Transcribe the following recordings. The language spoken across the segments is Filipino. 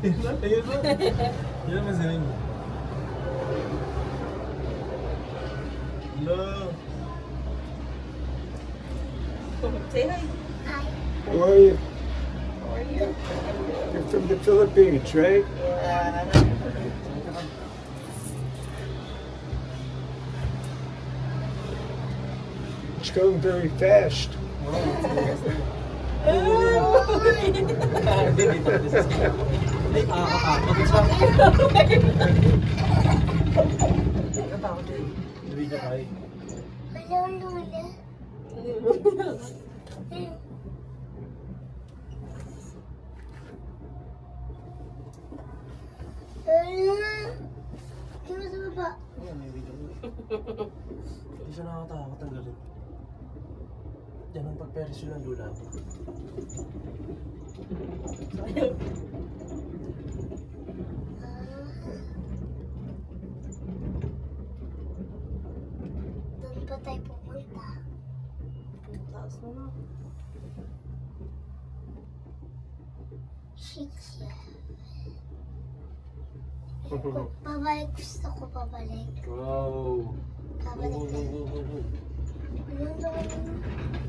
Ayun na. Yun naman sa'yo mo. Hello. Say hi. Hi. How are you? How are you? You're from the Philippines, right? Yeah. It's going very fast. Hindi, dito. Ay, nakakatakot siya. Nakatakot siya eh. Nabidyo tayo. Hello, Lula. Lula. Di mo sa baba. Ayan, may video. Hindi siya nakakatakot ang galit. Yan ang pagperisyo ng lula. Doon pa tayo pupunta. Taas mo na. Shit. Pabalik. Gusto ko pabalik. Wow. Pabalik tayo. Ayun doon.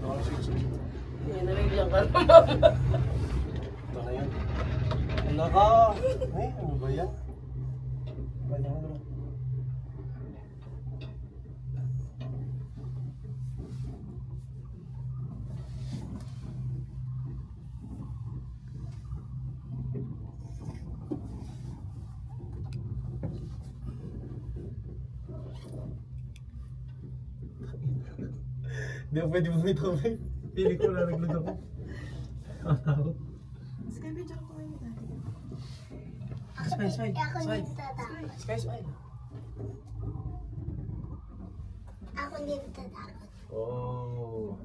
Oh, sige. Yan, nabigyan ka naman. Ito na yan. Wala ka. Eh, ano ba yan? Ganyan ano? Hindi ako pwede bumitaw eh. Pili ko lalaglag ako. Takot. Sige, video ko kayo tayo. Smile. Ako hindi tatakot. Smile. Ako hindi tatakot. Oh.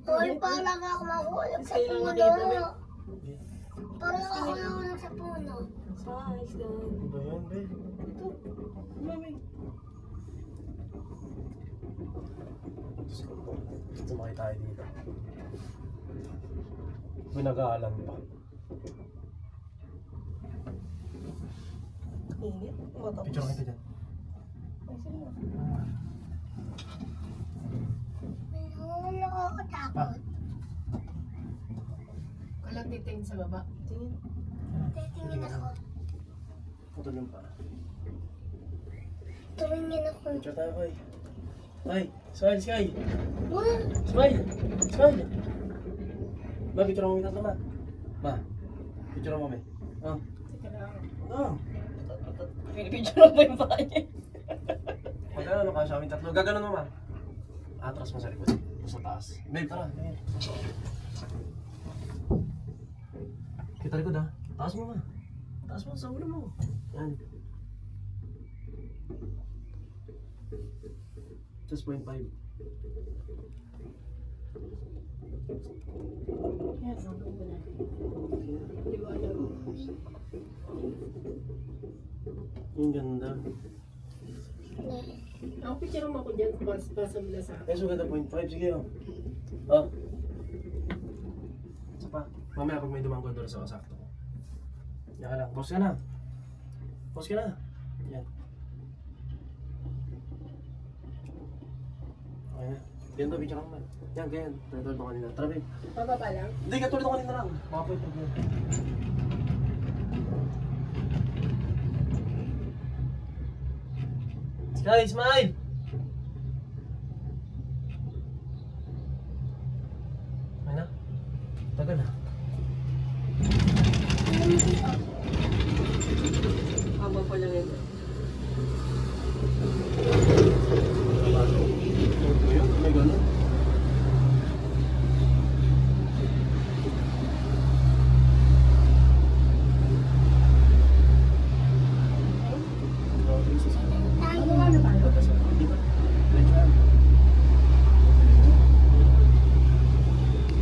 Hoy, parang ako mahulog sa Kailangan puno. dito, Bel. Parang ako nahulog sa puno. Size, guys. Ano ba yan, be? Ito. Mami. Sumakay tayo dito. Binagaalan pa. Init. Matapos. Picture kita dyan. Ay, sige na. May nakakatakot. Walang titingin sa baba. Tingin. Titingin ako. Putol yung pa. Tumingin ako. Picture tayo, Koy. Ay, smile, Sky. What? Smile. Smile. Ma, picture mo kita ma. Ma, picture mo, me. Oh. Teka lang. Oh. Pinipidyo lang ba yung paa niya? Pag ano ka sa amin tatlo, gaganon mo, ma. Atras mo sa likod. Sa taas. Babe, tara. Ayan. Kita likod, ha. Taas mo, ma. Taas mo sa ulo mo. Yan. 6.5. Yan, ang ganda na. Liwanag. Yung ganda. Ako picture mo ako dyan. Basa mo na sa akin. Eh, so ganda 0.5. Sige, oh. Oh. Isa pa. Mamaya pag may dumanggo doon sa sakto ko. Yan ka lang. Pause ka na. Pause ka na. Yan. Okay na. Ganda, picture ako man. Yan, ganyan. Tulad mo kanina. Tara, babe. Pababa lang. Hindi, katulad mo kanina lang. Mga 0.5 yan. Sky, smile! Ay na. Tagal na.